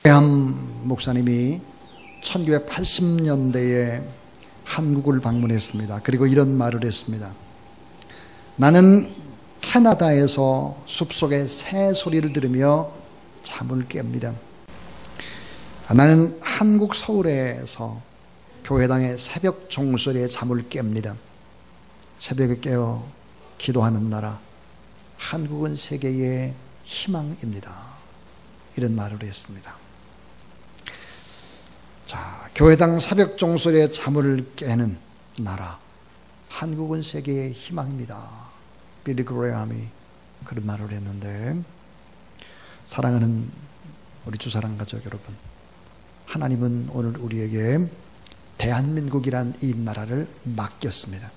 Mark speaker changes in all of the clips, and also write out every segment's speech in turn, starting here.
Speaker 1: 함 목사님이 1980년대에 한국을 방문했습니다. 그리고 이런 말을 했습니다. 나는 캐나다에서 숲속의 새 소리를 들으며 잠을 깹니다. 나는 한국 서울에서 교회당의 새벽 종소리에 잠을 깹니다. 새벽에 깨어 기도하는 나라, 한국은 세계의 희망입니다. 이런 말을 했습니다. 자, 교회당 새벽 종소리에 잠을 깨는 나라, 한국은 세계의 희망입니다. 빌리 그레이엄이 그런 말을 했는데, 사랑하는 우리 주사랑 가족 여러분, 하나님은 오늘 우리에게 대한민국이란 이 나라를 맡겼습니다.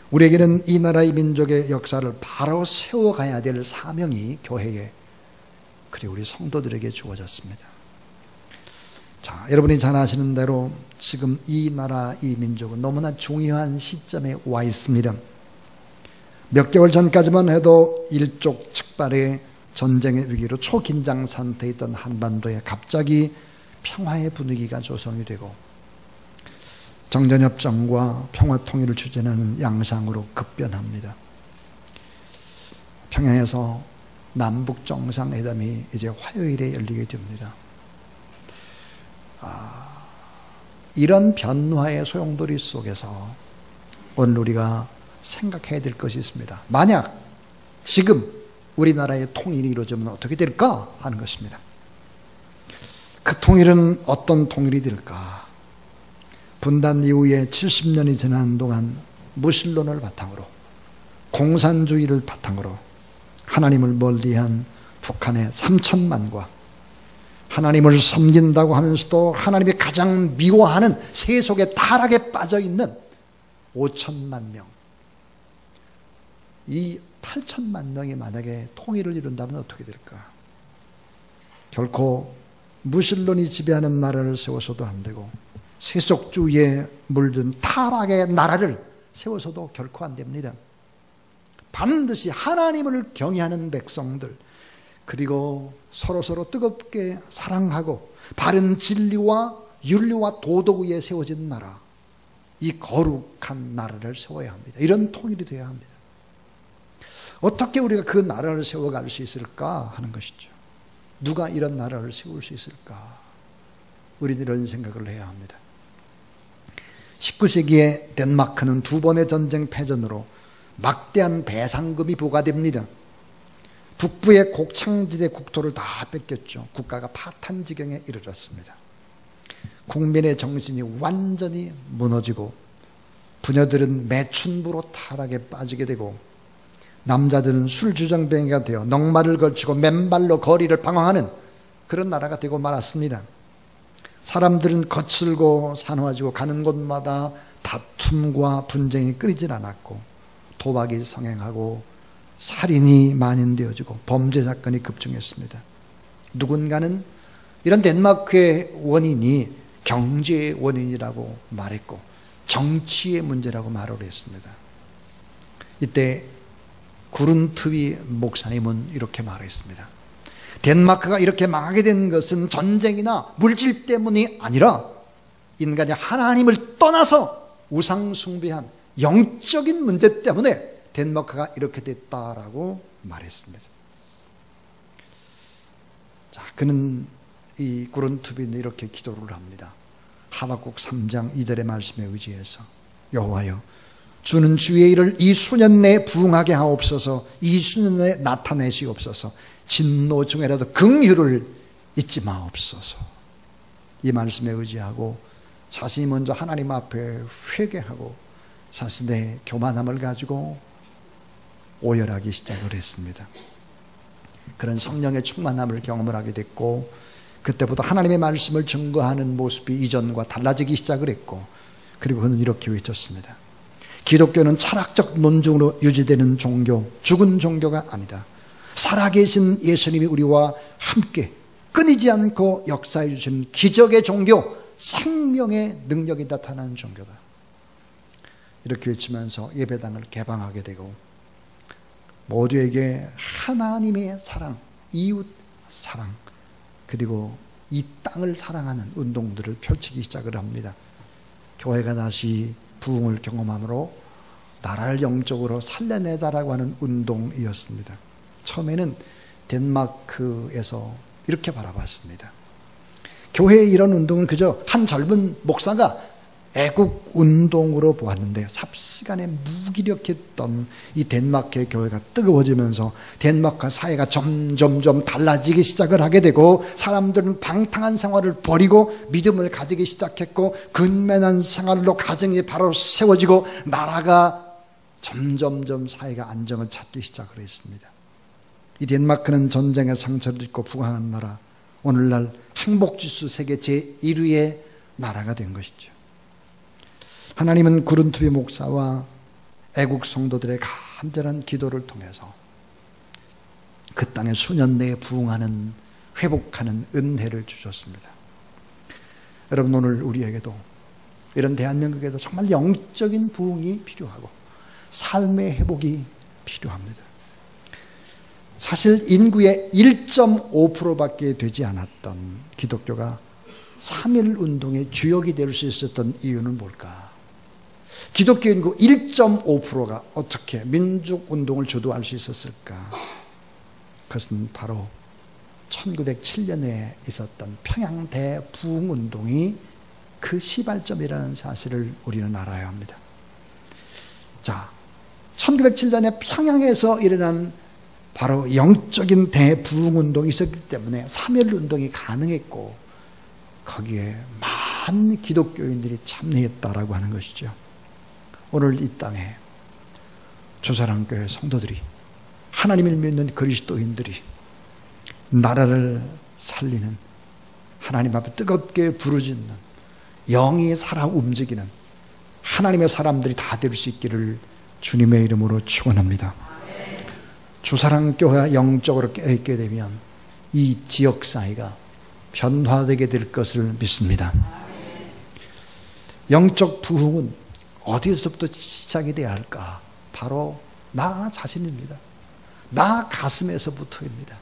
Speaker 1: 우리에게는 이 나라의 민족의 역사를 바로 세워가야 될 사명이 교회에, 그리고 우리 성도들에게 주어졌습니다. 자, 여러분이 잘 아시는 대로 지금 이 나라, 이 민족은 너무나 중요한 시점에 와 있습니다. 몇 개월 전까지만 해도 일촉즉발의 전쟁의 위기로 초긴장 상태에 있던 한반도에 갑자기 평화의 분위기가 조성이 되고 정전협정과 평화통일을 추진하는 양상으로 급변합니다. 평양에서 남북정상회담이 이제 화요일에 열리게 됩니다. 이런 변화의 소용돌이 속에서 오늘 우리가 생각해야 될 것이 있습니다. 만약 지금 우리나라의 통일이 이루어지면 어떻게 될까 하는 것입니다. 그 통일은 어떤 통일이 될까? 분단 이후에 70년이 지난 동안 무신론을 바탕으로, 공산주의를 바탕으로 하나님을 멀리한 북한의 3천만과 하나님을 섬긴다고 하면서도 하나님이 가장 미워하는 세속의 타락에 빠져있는 5천만 명, 이 8천만 명이 만약에 통일을 이룬다면 어떻게 될까? 결코 무신론이 지배하는 나라를 세워서도 안 되고 세속주의에 물든 타락의 나라를 세워서도 결코 안 됩니다. 반드시 하나님을 경외하는 백성들, 그리고 서로서로 뜨겁게 사랑하고 바른 진리와 윤리와 도덕 위에 세워진 나라, 이 거룩한 나라를 세워야 합니다. 이런 통일이 되어야 합니다. 어떻게 우리가 그 나라를 세워갈 수 있을까 하는 것이죠. 누가 이런 나라를 세울 수 있을까? 우리는 이런 생각을 해야 합니다. 19세기에 덴마크는 두 번의 전쟁 패전으로 막대한 배상금이 부과됩니다. 북부의 곡창지대 국토를 다 뺏겼죠. 국가가 파탄 지경에 이르렀습니다. 국민의 정신이 완전히 무너지고 부녀들은 매춘부로 타락에 빠지게 되고 남자들은 술주정뱅이가 되어 넉마를 걸치고 맨발로 거리를 방황하는 그런 나라가 되고 말았습니다. 사람들은 거칠고 산화지고 가는 곳마다 다툼과 분쟁이 끊이질 않았고 도박이 성행하고 살인이 만연되어지고 범죄 사건이 급증했습니다. 누군가는 이런 덴마크의 원인이 경제의 원인이라고 말했고 정치의 문제라고 말을 했습니다. 이때 구룬트비 목사님은 이렇게 말했습니다. 덴마크가 이렇게 망하게 된 것은 전쟁이나 물질 때문이 아니라 인간이 하나님을 떠나서 우상 숭배한 영적인 문제 때문에 덴마크가 이렇게 됐다라고 말했습니다. 자, 그는 이 구룬투비는 이렇게 기도를 합니다. 하박국 3장 2절의 말씀에 의지해서 여호와여, 주는 주의 일을 이 수년 내에 부응하게 하옵소서. 이 수년 내에 나타내시옵소서. 진노 중에라도 긍휼을 잊지 마옵소서. 이 말씀에 의지하고 자신이 먼저 하나님 앞에 회개하고 자신의 교만함을 가지고 오열하기 시작을 했습니다. 그런 성령의 충만함을 경험을 하게 됐고 그때부터 하나님의 말씀을 증거하는 모습이 이전과 달라지기 시작을 했고, 그리고 그는 이렇게 외쳤습니다. 기독교는 철학적 논증으로 유지되는 종교, 죽은 종교가 아니다. 살아계신 예수님이 우리와 함께 끊이지 않고 역사해 주신 기적의 종교, 생명의 능력이 나타나는 종교다. 이렇게 외치면서 예배당을 개방하게 되고 모두에게 하나님의 사랑, 이웃 사랑, 그리고 이 땅을 사랑하는 운동들을 펼치기 시작을 합니다. 교회가 다시 부흥을 경험함으로 나라를 영적으로 살려내자라고 하는 운동이었습니다. 처음에는 덴마크에서 이렇게 바라봤습니다. 교회의 이런 운동은 그저 한 젊은 목사가 애국 운동으로 보았는데 삽시간에 무기력했던 이 덴마크의 교회가 뜨거워지면서 덴마크 사회가 점점 달라지기 시작을 하게 되고 사람들은 방탕한 생활을 버리고 믿음을 가지기 시작했고 근면한 생활로 가정이 바로 세워지고 나라가 점점 사회가 안정을 찾기 시작을 했습니다. 이 덴마크는 전쟁의 상처를 입고 부강한 나라, 오늘날 행복지수 세계 제1위의 나라가 된 것이죠. 하나님은 구른투비 목사와 애국 성도들의 간절한 기도를 통해서 그 땅에 수년 내에 부흥하는, 회복하는 은혜를 주셨습니다. 여러분, 오늘 우리에게도, 이런 대한민국에도 정말 영적인 부흥이 필요하고 삶의 회복이 필요합니다. 사실 인구의 1.5%밖에 되지 않았던 기독교가 3.1 운동의 주역이 될 수 있었던 이유는 뭘까? 기독교 인구 1.5%가 어떻게 민족운동을 주도할 수 있었을까? 그것은 바로 1907년에 있었던 평양 대부흥운동이 그 시발점이라는 사실을 우리는 알아야 합니다. 자, 1907년에 평양에서 일어난 바로 영적인 대부흥운동이 있었기 때문에 3.1 운동이 가능했고 거기에 많은 기독교인들이 참여했다라고 하는 것이죠. 오늘 이 땅에 주사랑교회 성도들이, 하나님을 믿는 그리스도인들이 나라를 살리는, 하나님 앞에 뜨겁게 부르짖는, 영이 살아 움직이는 하나님의 사람들이 다 될 수 있기를 주님의 이름으로 축원합니다. 주사랑교회가 영적으로 깨어있게 되면 이 지역사회가 변화되게 될 것을 믿습니다. 영적 부흥은 어디서부터 시작이 돼야 할까? 바로 나 자신입니다. 나 가슴에서부터입니다.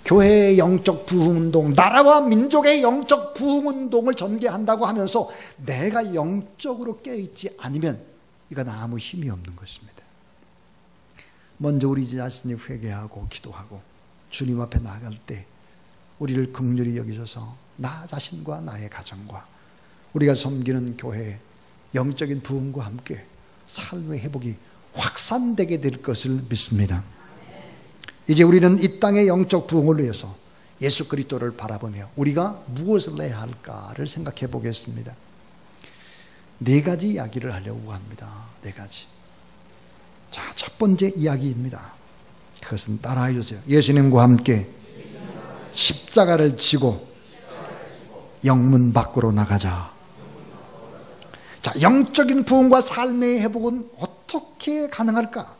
Speaker 1: 교회의 영적 부흥운동, 나라와 민족의 영적 부흥운동을 전개한다고 하면서 내가 영적으로 깨어있지 않으면 이건 아무 힘이 없는 것입니다. 먼저 우리 자신이 회개하고 기도하고 주님 앞에 나아갈 때 우리를 긍휼히 여기셔서 나 자신과 나의 가정과 우리가 섬기는 교회의 영적인 부흥과 함께 삶의 회복이 확산되게 될 것을 믿습니다. 이제 우리는 이 땅의 영적 부흥을 위해서 예수 그리스도를 바라보며 우리가 무엇을 해야 할까를 생각해 보겠습니다. 4가지 이야기를 하려고 합니다. 4가지. 자, 첫 번째 이야기입니다. 그것은 따라해 주세요. 예수님과 함께 십자가를 지고 영문 밖으로 나가자. 자, 영적인 부흥과 삶의 회복은 어떻게 가능할까?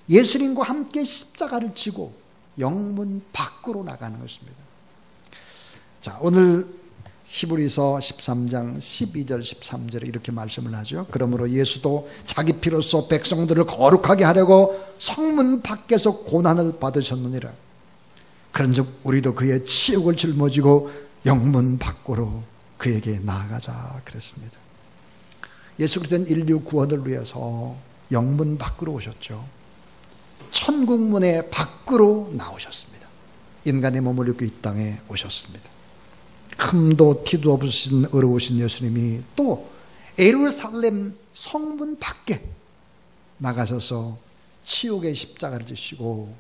Speaker 1: 예수님과 함께 십자가를 지고 영문 밖으로 나가는 것입니다. 자, 오늘 히브리서 13장 12절 13절에 이렇게 말씀을 하죠. 그러므로 예수도 자기 피로써 백성들을 거룩하게 하려고 성문 밖에서 고난을 받으셨느니라. 그런즉 우리도 그의 치욕을 짊어지고 영문 밖으로 그에게 나아가자 그랬습니다. 예수 그리스도는 인류 구원을 위해서 영문 밖으로 오셨죠. 천국문의 밖으로 나오셨습니다. 인간의 몸을 입고 이 땅에 오셨습니다. 흠도 티도 없으신 어려우신 예수님이 또 예루살렘 성문 밖에 나가셔서 치욕의 십자가를 지시고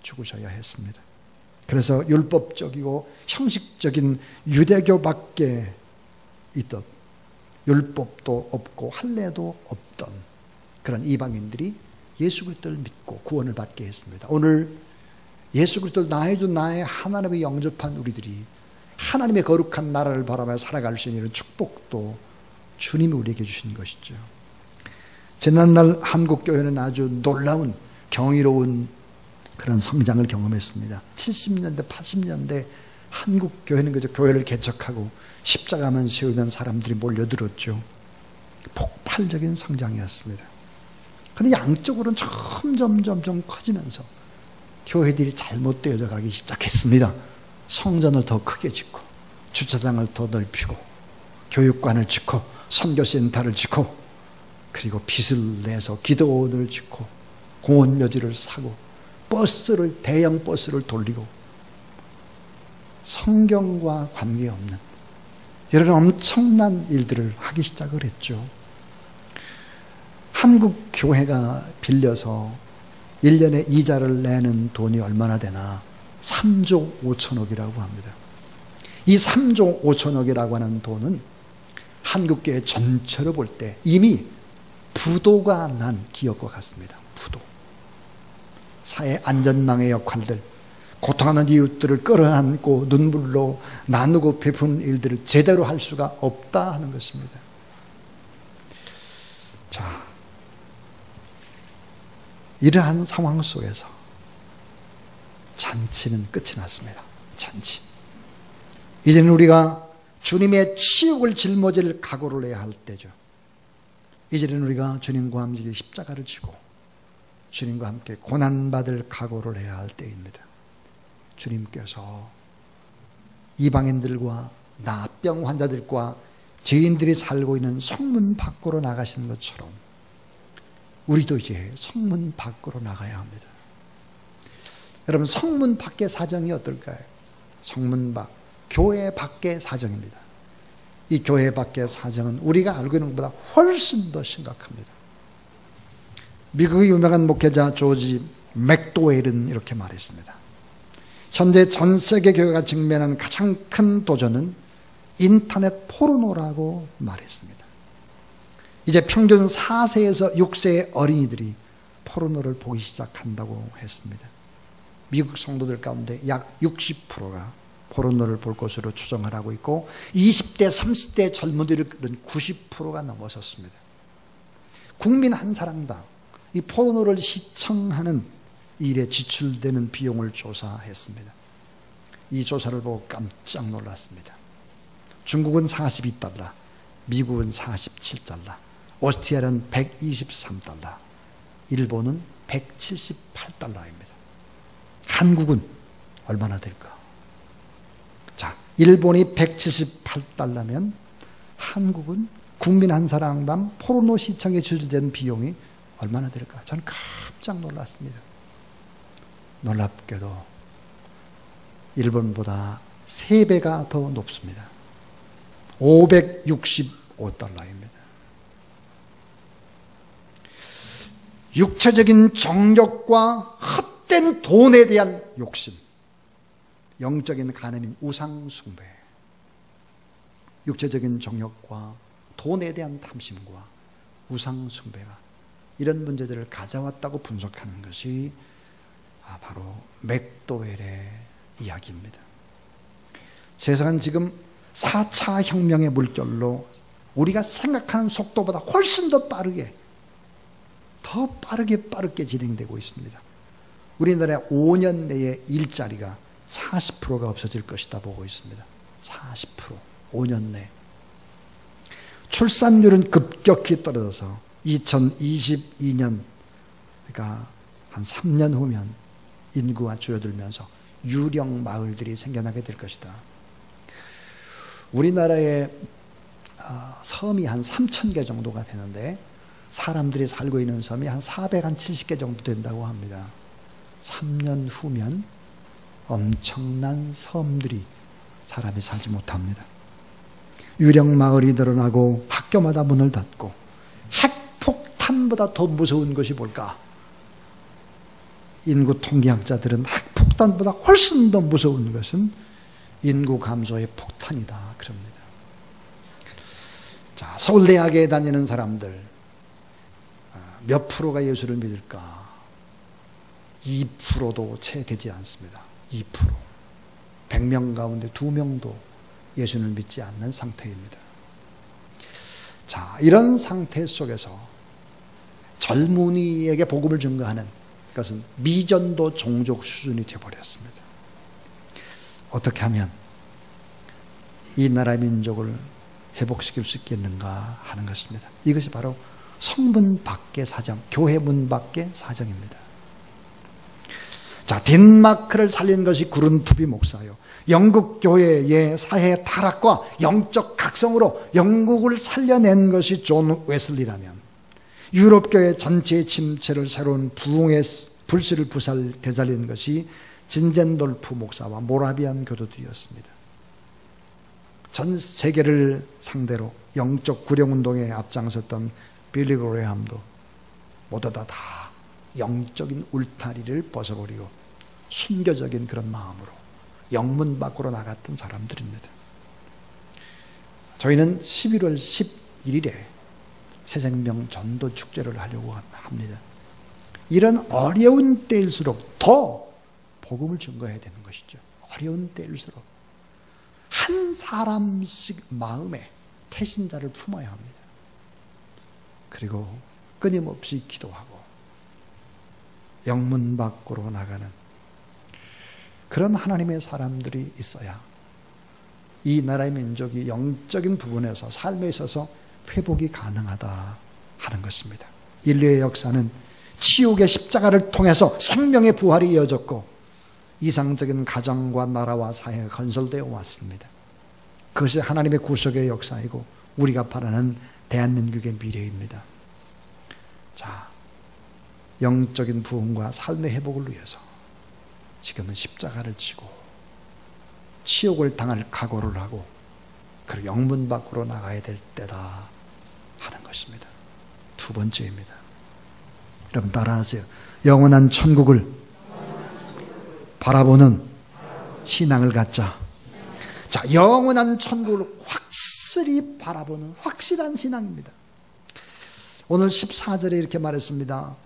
Speaker 1: 죽으셔야 했습니다. 그래서 율법적이고 형식적인 유대교밖에 있던, 율법도 없고 할례도 없던 그런 이방인들이 예수 그리스도를 믿고 구원을 받게 했습니다. 오늘 예수 그리스도를 나의 주 나의 하나님의 영접한 우리들이 하나님의 거룩한 나라를 바라며 살아갈 수 있는 이런 축복도 주님이 우리에게 주신 것이죠. 지난날 한국교회는 아주 놀라운 경이로운 그런 성장을 경험했습니다. 70년대 80년대 한국교회는 그저 교회를 개척하고 십자가만 세우면 사람들이 몰려들었죠. 폭발적인 성장이었습니다. 그런데 양쪽으로는 점점 커지면서 교회들이 잘못되어져 가기 시작했습니다. 성전을 더 크게 짓고 주차장을 더 넓히고 교육관을 짓고 선교센터를 짓고 그리고 빚을 내서 기도원을 짓고 공원묘지를 사고 대형 버스를 돌리고 성경과 관계없는 이런 엄청난 일들을 하기 시작을 했죠. 한국 교회가 빌려서 1년에 이자를 내는 돈이 얼마나 되나? 3조 5천억이라고 합니다. 이 3조 5천억이라고 하는 돈은 한국교회 전체로 볼 때 이미 부도가 난 기업과 같습니다. 부도. 사회 안전망의 역할들, 고통하는 이웃들을 끌어안고 눈물로 나누고 베푸는 일들을 제대로 할 수가 없다 하는 것입니다. 자, 이러한 상황 속에서 잔치는 끝이 났습니다. 잔치. 이제는 우리가 주님의 치욕을 짊어질 각오를 해야 할 때죠. 이제는 우리가 주님과 함께 십자가를 지고 주님과 함께 고난받을 각오를 해야 할 때입니다. 주님께서 이방인들과 나병 환자들과 죄인들이 살고 있는 성문 밖으로 나가시는 것처럼 우리도 이제 성문 밖으로 나가야 합니다. 여러분, 성문 밖의 사정이 어떨까요? 성문 밖, 교회 밖의 사정입니다. 이 교회 밖의 사정은 우리가 알고 있는 것보다 훨씬 더 심각합니다. 미국의 유명한 목회자 조지 맥도웰은 이렇게 말했습니다. 현재 전 세계 교회가 직면한 가장 큰 도전은 인터넷 포르노라고 말했습니다. 이제 평균 4세에서 6세의 어린이들이 포르노를 보기 시작한다고 했습니다. 미국 성도들 가운데 약 60%가 포르노를 볼 것으로 추정을 하고 있고 20대, 30대 젊은이들은 90%가 넘어섰습니다. 국민 한 사람당 이 포르노를 시청하는 일에 지출되는 비용을 조사했습니다. 이 조사를 보고 깜짝 놀랐습니다. 중국은 42달러, 미국은 47달러, 오스트리아는 123달러, 일본은 178달러입니다. 한국은 얼마나 될까? 자, 일본이 178달러면 한국은 국민 한 사람당 포르노 시청에 지출된 비용이 얼마나 될까? 저는 깜짝 놀랐습니다. 놀랍게도 일본보다 3배가 더 높습니다. 565달러입니다. 육체적인 정욕과 헛된 돈에 대한 욕심, 영적인 간음인 우상숭배, 육체적인 정욕과 돈에 대한 탐심과 우상숭배가 이런 문제들을 가져왔다고 분석하는 것이 바로 맥도웰의 이야기입니다. 세상은 지금 4차 혁명의 물결로 우리가 생각하는 속도보다 훨씬 더 빠르게 진행되고 있습니다. 우리나라 5년 내에 일자리가 40%가 없어질 것이다 보고 있습니다. 40%, 5년 내. 출산율은 급격히 떨어져서 2022년, 그러니까 한 3년 후면 인구가 줄어들면서 유령 마을들이 생겨나게 될 것이다. 우리나라의 섬이 한 3,000개 정도가 되는데 사람들이 살고 있는 섬이 한 470개 정도 된다고 합니다. 3년 후면 엄청난 섬들이 사람이 살지 못합니다. 유령 마을이 늘어나고 학교마다 문을 닫고 핵폭탄보다 더 무서운 것이 뭘까? 인구 통계학자들은 핵폭탄보다 훨씬 더 무서운 것은 인구 감소의 폭탄이다 그럽니다. 자, 서울대학에 다니는 사람들 몇 프로가 예수를 믿을까? 2%도 채 되지 않습니다. 2%. 100명 가운데 2명도 예수를 믿지 않는 상태입니다. 자, 이런 상태 속에서 젊은이에게 복음을 증거하는 것은 미전도 종족 수준이 되어버렸습니다. 어떻게 하면 이 나라 민족을 회복시킬 수 있겠는가 하는 것입니다. 이것이 바로 성문 밖의 사정, 교회 문 밖의 사정입니다. 자, 덴마크를 살린 것이 구룬투비 목사요. 영국 교회의 사회 타락과 영적 각성으로 영국을 살려낸 것이 존 웨슬리라면, 유럽 교회 전체의 침체를 새로운 부흥의 불씨를 되살린 것이 진젠돌프 목사와 모라비안 교도들이었습니다. 전 세계를 상대로 영적 구령운동에 앞장섰던 빌리 그레이엄도 모두 다 영적인 울타리를 벗어버리고 순교적인 그런 마음으로 영문 밖으로 나갔던 사람들입니다. 저희는 11월 11일에 새생명 전도 축제를 하려고 합니다. 이런 어려운 때일수록 더 복음을 증거해야 되는 것이죠. 어려운 때일수록 한 사람씩 마음에 태신자를 품어야 합니다. 그리고 끊임없이 기도하고 영문 밖으로 나가는 그런 하나님의 사람들이 있어야 이 나라의 민족이 영적인 부분에서 삶에 있어서 회복이 가능하다 하는 것입니다. 인류의 역사는 치욕의 십자가를 통해서 생명의 부활이 이어졌고 이상적인 가정과 나라와 사회가 건설되어 왔습니다. 그것이 하나님의 구속의 역사이고 우리가 바라는 대한민국의 미래입니다. 자, 영적인 부흥과 삶의 회복을 위해서 지금은 십자가를 지고 치욕을 당할 각오를 하고 그리고 영문 밖으로 나가야 될 때다 하는 것입니다. 두 번째입니다. 여러분 따라하세요. 영원한 천국을 바라보는 신앙을 갖자. 자, 영원한 천국을 확실히 바라보는 확실한 신앙입니다. 오늘 14절에 이렇게 말했습니다.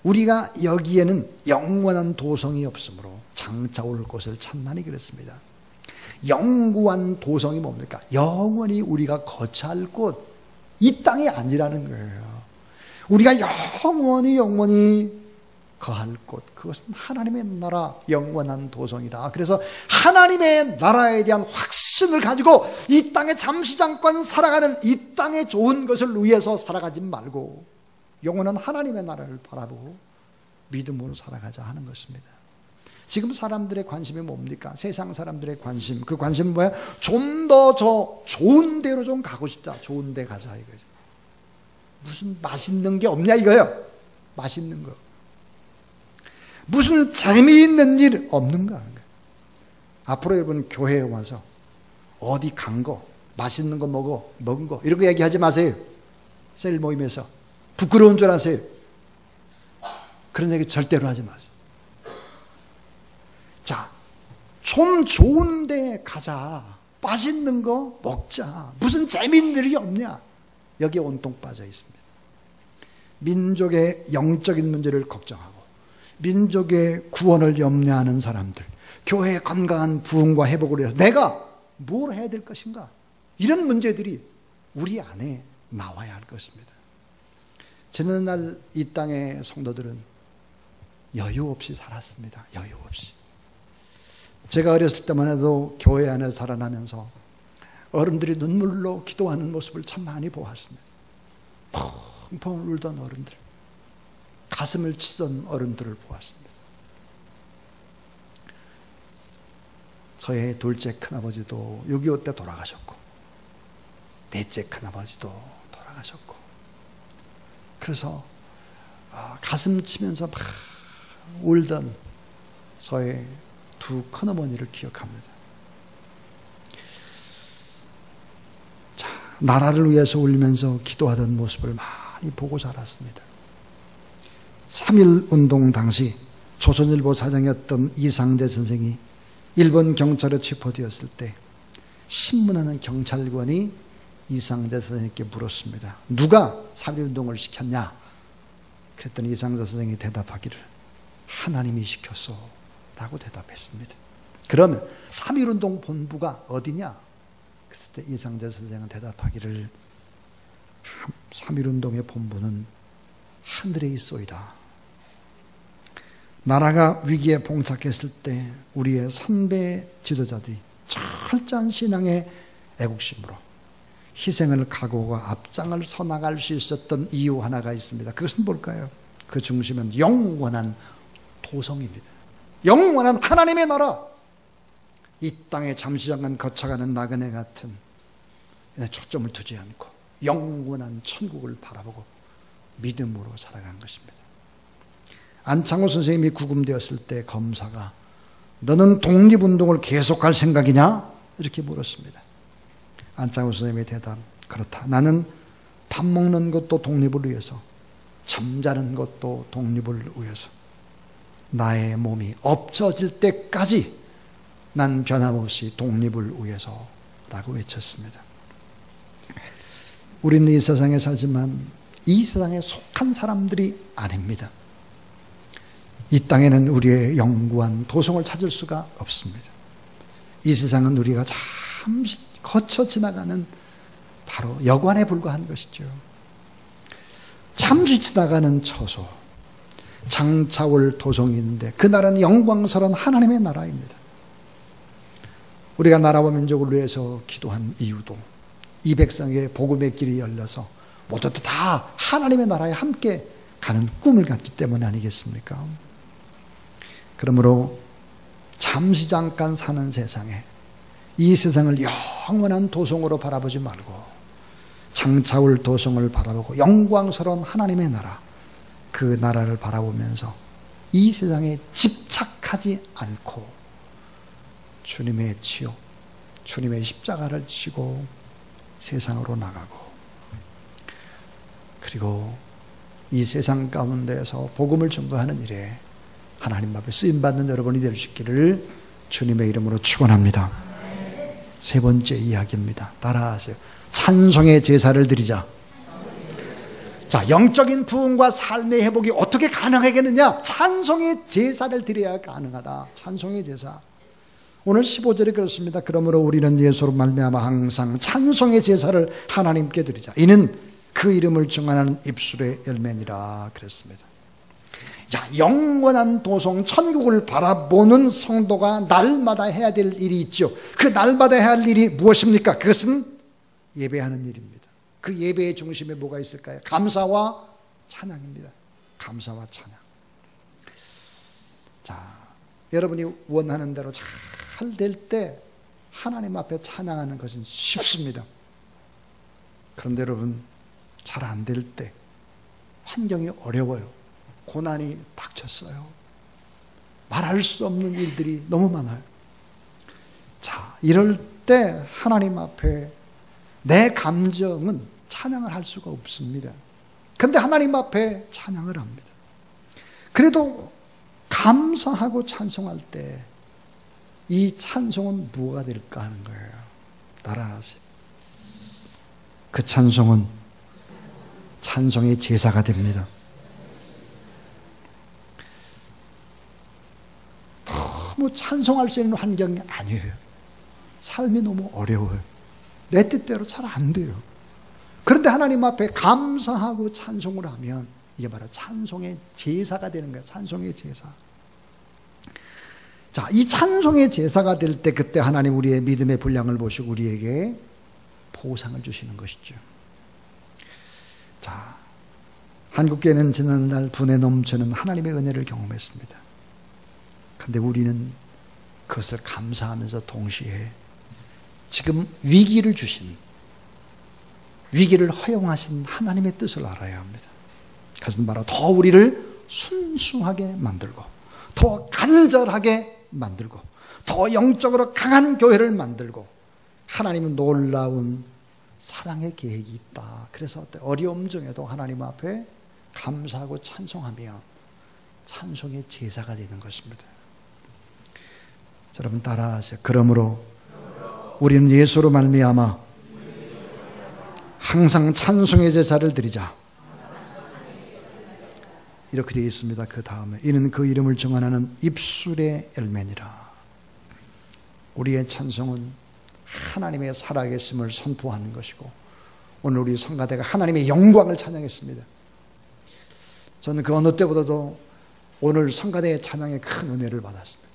Speaker 1: 우리가 여기에는 영원한 도성이 없으므로 장차 올 곳을 찾나니 그랬습니다. 영구한 도성이 뭡니까? 영원히 우리가 거처할 곳, 이 땅이 아니라는 거예요. 우리가 영원히 거할 곳, 그것은 하나님의 나라, 영원한 도성이다. 그래서 하나님의 나라에 대한 확신을 가지고 이 땅에 잠시 잠깐 살아가는 이 땅의 좋은 것을 위해서 살아가지 말고 영원한 하나님의 나라를 바라보고 믿음으로 살아가자 하는 것입니다. 지금 사람들의 관심이 뭡니까? 세상 사람들의 관심, 그 관심은 뭐야? 좀 더 좋은 데로 좀 가고 싶다. 좋은 데 가자 이거죠. 무슨 맛있는 게 없냐 이거예요. 맛있는 거. 무슨 재미있는 일 없는가? 앞으로 여러분 교회에 와서 어디 간 거, 맛있는 거 먹은 거 이런 거 얘기하지 마세요. 셀 모임에서 부끄러운 줄 아세요? 그런 얘기 절대로 하지 마세요. 자, 좀 좋은 데 가자. 맛있는 거 먹자. 무슨 재미있는 일이 없냐? 여기에 온통 빠져 있습니다. 민족의 영적인 문제를 걱정하고 민족의 구원을 염려하는 사람들, 교회의 건강한 부흥과 회복을 위해서 내가 뭘 해야 될 것인가? 이런 문제들이 우리 안에 나와야 할 것입니다. 지난날 이 땅의 성도들은 여유 없이 살았습니다. 여유 없이. 제가 어렸을 때만 해도 교회 안에 살아나면서 어른들이 눈물로 기도하는 모습을 참 많이 보았습니다. 펑펑 울던 어른들, 가슴을 치던 어른들을 보았습니다. 저의 둘째 큰아버지도 6.25 때 돌아가셨고 넷째 큰아버지도 돌아가셨고 그래서 가슴 치면서 막 울던 저의 두 큰어머니를 기억합니다. 자, 나라를 위해서 울면서 기도하던 모습을 많이 보고 자랐습니다. 3.1 운동 당시 조선일보 사장이었던 이상대 선생이 일본 경찰에 체포되었을 때 신문하는 경찰관이 이상대 선생님께 물었습니다. 누가 3.1 운동을 시켰냐? 그랬더니 이상대 선생이 대답하기를 하나님이 시켰어 라고 대답했습니다. 그러면 3.1 운동 본부가 어디냐? 그랬을 때 이상대 선생은 대답하기를 3.1 운동의 본부는 하늘에 있소이다. 나라가 위기에 봉착했을 때 우리의 선배 지도자들이 철저한 신앙의 애국심으로 희생을 각오하고 앞장을 서나갈 수 있었던 이유 하나가 있습니다. 그것은 뭘까요? 그 중심은 영원한 도성입니다. 영원한 하나님의 나라, 이 땅에 잠시 잠깐 거쳐가는 나그네 같은 초점을 두지 않고 영원한 천국을 바라보고 믿음으로 살아간 것입니다. 안창호 선생님이 구금되었을 때 검사가 너는 독립운동을 계속할 생각이냐? 이렇게 물었습니다. 안창호 선생님의 대답, 그렇다. 나는 밥 먹는 것도 독립을 위해서, 잠자는 것도 독립을 위해서, 나의 몸이 없어질 때까지 난 변함없이 독립을 위해서 라고 외쳤습니다. 우리는 이 세상에 살지만 이 세상에 속한 사람들이 아닙니다. 이 땅에는 우리의 영구한 도성을 찾을 수가 없습니다. 이 세상은 우리가 잠시 거쳐 지나가는 바로 여관에 불과한 것이죠. 잠시 지나가는 처소, 장차올 도성이 있는데 그 나라는 영광스러운 하나님의 나라입니다. 우리가 나라와 민족을 위해서 기도한 이유도 이 백성의 복음의 길이 열려서 모두 다 하나님의 나라에 함께 가는 꿈을 갖기 때문 아니겠습니까? 그러므로 잠시 잠깐 사는 세상에 이 세상을 영원한 도성으로 바라보지 말고 장차올 도성을 바라보고 영광스러운 하나님의 나라, 그 나라를 바라보면서 이 세상에 집착하지 않고 주님의 지옥, 주님의 십자가를 지고 세상으로 나가고, 그리고 이 세상 가운데서 복음을 전거하는 일에 하나님 앞에 쓰임받는 여러분이 될 수 있기를 주님의 이름으로 축원합니다. 세 번째 이야기입니다. 따라하세요. 찬송의 제사를 드리자. 자, 영적인 부흥과 삶의 회복이 어떻게 가능하겠느냐? 찬송의 제사를 드려야 가능하다. 찬송의 제사. 오늘 15절에 그렇습니다. 그러므로 우리는 예수로 말미암아 항상 찬송의 제사를 하나님께 드리자. 이는 그 이름을 증언하는 입술의 열매니라 그랬습니다. 자, 영원한 도성 천국을 바라보는 성도가 날마다 해야 될 일이 있죠. 그 날마다 해야 할 일이 무엇입니까? 그것은 예배하는 일입니다. 그 예배의 중심에 뭐가 있을까요? 감사와 찬양입니다. 감사와 찬양. 자, 여러분이 원하는 대로 잘 될 때 하나님 앞에 찬양하는 것은 쉽습니다. 그런데 여러분, 잘 안 될 때 환경이 어려워요. 고난이 닥쳤어요. 말할 수 없는 일들이 너무 많아요. 자, 이럴 때 하나님 앞에 내 감정은 찬양을 할 수가 없습니다. 그런데 하나님 앞에 찬양을 합니다. 그래도 감사하고 찬송할 때 이 찬송은 뭐가 될까 하는 거예요. 따라하세요. 그 찬송은 찬송의 제사가 됩니다. 너무 찬송할 수 있는 환경이 아니에요. 삶이 너무 어려워요. 내 뜻대로 잘 안 돼요. 그런데 하나님 앞에 감사하고 찬송을 하면 이게 바로 찬송의 제사가 되는 거예요. 찬송의 제사. 자, 이 찬송의 제사가 될 때 그때 하나님 우리의 믿음의 분량을 보시고 우리에게 보상을 주시는 것이죠. 자, 한국교회는 지난날 분에 넘치는 하나님의 은혜를 경험했습니다. 그런데 우리는 그것을 감사하면서 동시에 지금 위기를 주신, 위기를 허용하신 하나님의 뜻을 알아야 합니다. 그것은 바로 더 우리를 순수하게 만들고 더 간절하게 만들고 더 영적으로 강한 교회를 만들고 하나님은 놀라운 사랑의 계획이 있다. 그래서 어려움 중에도 하나님 앞에 감사하고 찬송하며 찬송의 제사가 되는 것입니다. 여러분 따라하세요. 그러므로 우리는 예수로 말미암아 항상 찬송의 제사를 드리자. 이렇게 되어 있습니다. 그 다음에 이는 그 이름을 증언하는 입술의 열매니라. 우리의 찬송은 하나님의 살아계심을 선포하는 것이고, 오늘 우리 성가대가 하나님의 영광을 찬양했습니다. 저는 그 어느 때보다도 오늘 성가대의 찬양에 큰 은혜를 받았습니다.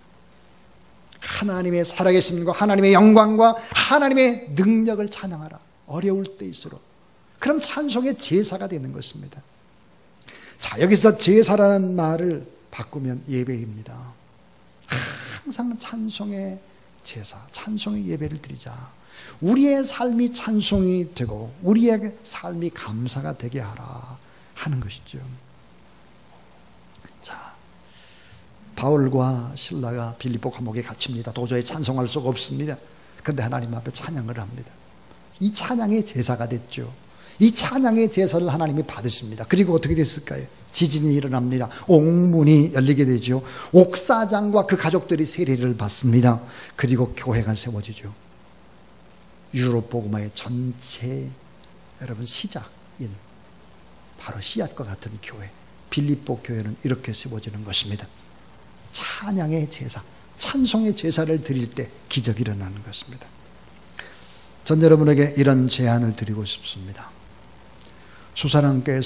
Speaker 1: 하나님의 살아계심과 하나님의 영광과 하나님의 능력을 찬양하라. 어려울 때일수록. 그럼 찬송의 제사가 되는 것입니다. 자, 여기서 제사라는 말을 바꾸면 예배입니다. 항상 찬송의 제사, 찬송의 예배를 드리자. 우리의 삶이 찬송이 되고 우리의 삶이 감사가 되게 하라 하는 것이죠. 자, 바울과 실라가 빌립보 감옥에 갇힙니다. 도저히 찬송할 수가 없습니다. 그런데 하나님 앞에 찬양을 합니다. 이 찬양의 제사가 됐죠. 이 찬양의 제사를 하나님이 받으십니다. 그리고 어떻게 됐을까요? 지진이 일어납니다. 옥문이 열리게 되죠. 옥사장과 그 가족들이 세례를 받습니다. 그리고 교회가 세워지죠. 유럽 복음화의 전체 여러분 시작인 바로 씨앗과 같은 교회, 빌립보 교회는 이렇게 세워지는 것입니다. 찬양의 제사, 찬송의 제사를 드릴 때 기적이 일어나는 것입니다. 전 여러분에게 이런 제안을 드리고 싶습니다. 수사랑교회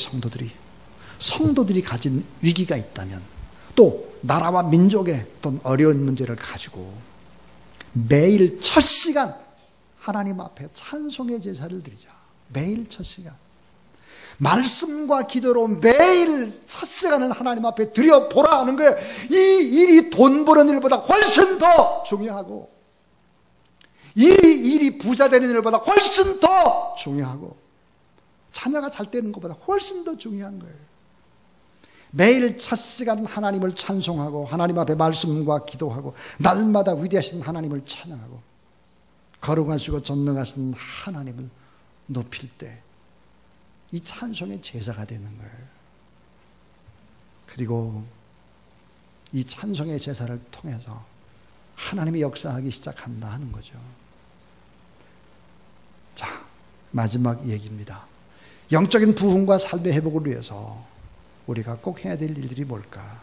Speaker 1: 성도들이 가진 위기가 있다면, 또 나라와 민족의 어떤 어려운 문제를 가지고 매일 첫 시간 하나님 앞에 찬송의 제사를 드리자. 매일 첫 시간, 말씀과 기도로 매일 첫 시간을 하나님 앞에 드려보라 하는 거예요. 이 일이 돈 버는 일보다 훨씬 더 중요하고, 일이 부자 되는 일보다 훨씬 더 중요하고, 자녀가 잘 되는 것보다 훨씬 더 중요한 거예요. 매일 첫 시간 하나님을 찬송하고 하나님 앞에 말씀과 기도하고 날마다 위대하신 하나님을 찬양하고 거룩하시고 전능하신 하나님을 높일 때 이 찬송의 제사가 되는 거예요. 그리고 이 찬송의 제사를 통해서 하나님이 역사하기 시작한다 하는 거죠. 자, 마지막 얘기입니다. 영적인 부흥과 삶의 회복을 위해서 우리가 꼭 해야 될 일들이 뭘까?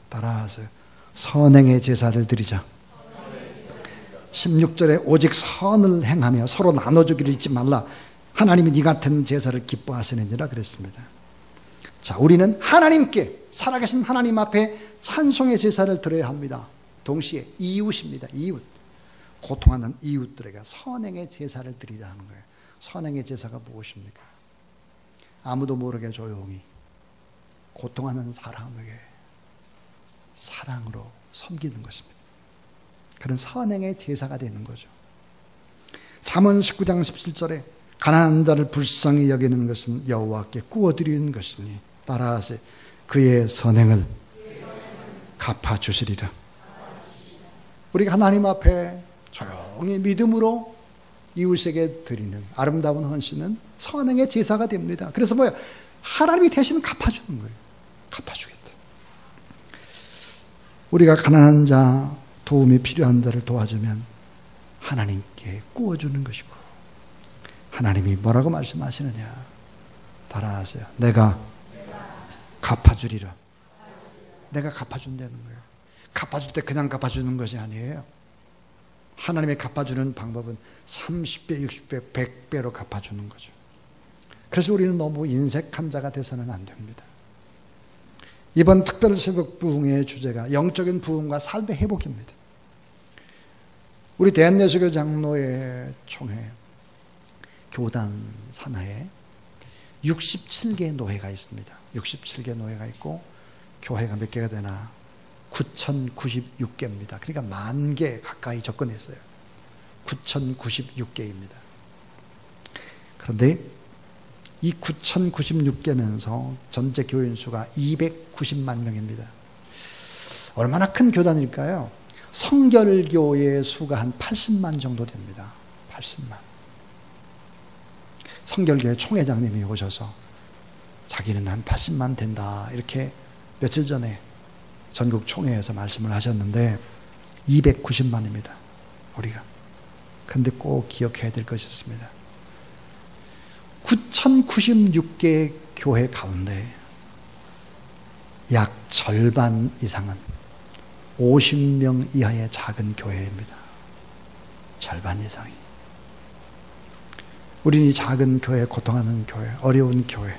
Speaker 1: 따라하세요. 선행의 제사를 드리자. 16절에 오직 선을 행하며 서로 나눠주기를 잊지 말라. 하나님이 이 같은 제사를 기뻐하시느니라 그랬습니다. 자, 우리는 하나님께, 살아계신 하나님 앞에 찬송의 제사를 드려야 합니다. 동시에 이웃입니다. 이웃, 고통하는 이웃들에게 선행의 제사를 드리자 하는 거예요. 선행의 제사가 무엇입니까? 아무도 모르게 조용히 고통하는 사람에게 사랑으로 섬기는 것입니다. 그런 선행의 제사가 되는 거죠. 잠언 19장 17절에 가난한 자를 불쌍히 여기는 것은 여호와께 구워드리는 것이니 따라하세. 그의 선행을 갚아주시리라. 우리가 하나님 앞에 조용히 믿음으로 이웃에게 드리는 아름다운 헌신은 선행의 제사가 됩니다. 그래서 뭐야? 하나님이 대신 갚아주는 거예요. 갚아주겠다. 우리가 가난한 자, 도움이 필요한 자를 도와주면 하나님께 구워주는 것이고, 하나님이 뭐라고 말씀하시느냐? 따라하세요. 내가 갚아주리라. 내가 갚아준다는 거예요. 갚아줄 때 그냥 갚아주는 것이 아니에요. 하나님의 갚아주는 방법은 30배, 60배, 100배로 갚아주는 거죠. 그래서 우리는 너무 인색한 자가 돼서는 안 됩니다. 이번 특별새벽 부흥의 주제가 영적인 부흥과 삶의 회복입니다. 우리 대한예수교 장로회 총회 교단 산하에 67개 노회가 있습니다. 67개 노회가 있고 교회가 몇 개가 되나? 9,096개입니다. 그러니까 10,000개 가까이 접근했어요. 9,096개입니다. 그런데 이 9,096개면서 전체 교인 수가 290만 명입니다. 얼마나 큰 교단일까요? 성결교의 수가 한 80만 정도 됩니다. 80만. 성결교회 총회장님이 오셔서 자기는 한 80만 된다 이렇게 며칠 전에 전국 총회에서 말씀을 하셨는데 290만입니다. 우리가. 근데 꼭 기억해야 될 것이 있습니다. 9,096개 교회 가운데 약 절반 이상은 50명 이하의 작은 교회입니다. 절반 이상이. 우리는 이 작은 교회, 고통하는 교회, 어려운 교회,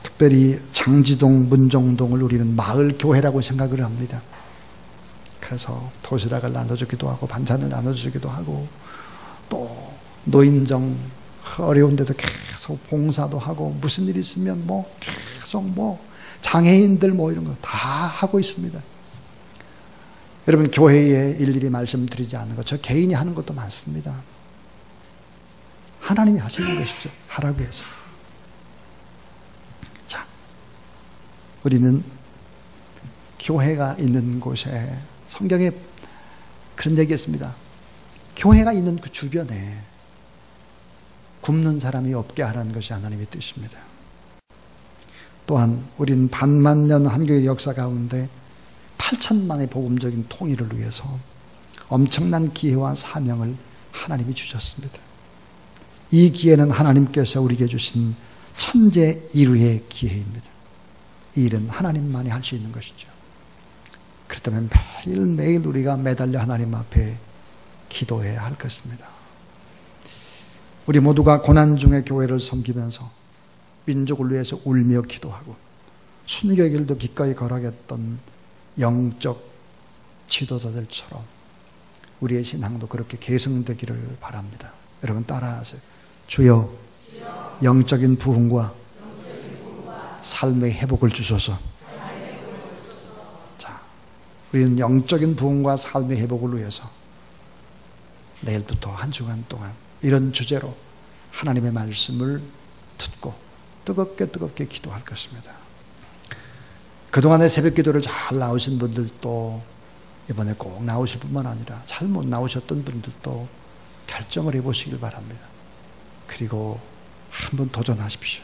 Speaker 1: 특별히 장지동, 문정동을 우리는 마을 교회라고 생각을 합니다. 그래서 도시락을 나눠주기도 하고 반찬을 나눠주기도 하고 또 노인정 어려운데도 계속 봉사도 하고 무슨 일 있으면 뭐 계속 뭐 장애인들 뭐 이런 거 다 하고 있습니다. 여러분, 교회에 일일이 말씀드리지 않는 것, 저 개인이 하는 것도 많습니다. 하나님이 하시는 것이죠. 하라고 해서. 자, 우리는 교회가 있는 곳에, 성경에 그런 얘기 했습니다. 교회가 있는 그 주변에 굶는 사람이 없게 하라는 것이 하나님의 뜻입니다. 또한 우리는 반만년 한교의 역사 가운데 8천만의 복음적인 통일을 위해서 엄청난 기회와 사명을 하나님이 주셨습니다. 이 기회는 하나님께서 우리에게 주신 천재 일우의 기회입니다. 이 일은 하나님만이 할 수 있는 것이죠. 그렇다면 매일매일 우리가 매달려 하나님 앞에 기도해야 할 것입니다. 우리 모두가 고난 중에 교회를 섬기면서 민족을 위해서 울며 기도하고 순교의 길도 기꺼이 걸어갔던 영적 지도자들처럼 우리의 신앙도 그렇게 계승되기를 바랍니다. 여러분 따라하세요. 주여, 영적인 부흥과 삶의 회복을 주소서. 자, 우리는 영적인 부흥과 삶의 회복을 위해서 내일부터 한 주간 동안 이런 주제로 하나님의 말씀을 듣고 뜨겁게 기도할 것입니다. 그동안의 새벽 기도를 잘 나오신 분들도 이번에 꼭 나오실 뿐만 아니라 잘못 나오셨던 분들도 결정을 해보시길 바랍니다. 그리고 한번 도전하십시오.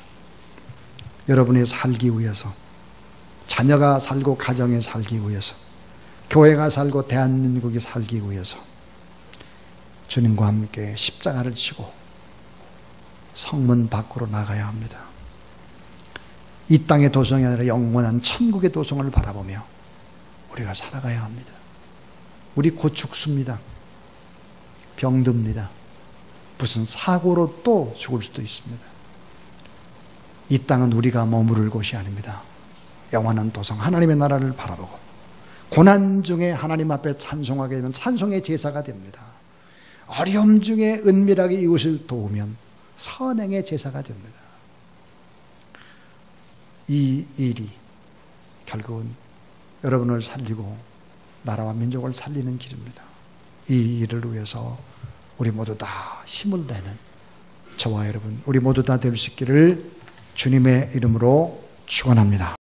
Speaker 1: 여러분이 살기 위해서, 자녀가 살고 가정에 살기 위해서, 교회가 살고 대한민국이 살기 위해서 주님과 함께 십자가를 지고 성문 밖으로 나가야 합니다. 이 땅의 도성이 아니라 영원한 천국의 도성을 바라보며 우리가 살아가야 합니다. 우리 곧 죽습니다. 병듭니다. 무슨 사고로 또 죽을 수도 있습니다. 이 땅은 우리가 머무를 곳이 아닙니다. 영원한 도성 하나님의 나라를 바라보고 고난 중에 하나님 앞에 찬송하게 되면 찬송의 제사가 됩니다. 어려움 중에 은밀하게 이웃을 도우면 선행의 제사가 됩니다. 이 일이 결국은 여러분을 살리고 나라와 민족을 살리는 길입니다. 이 일을 위해서 우리 모두 다 힘을 내는 저와 여러분, 우리 모두 다 될 수 있기를 주님의 이름으로 축원합니다.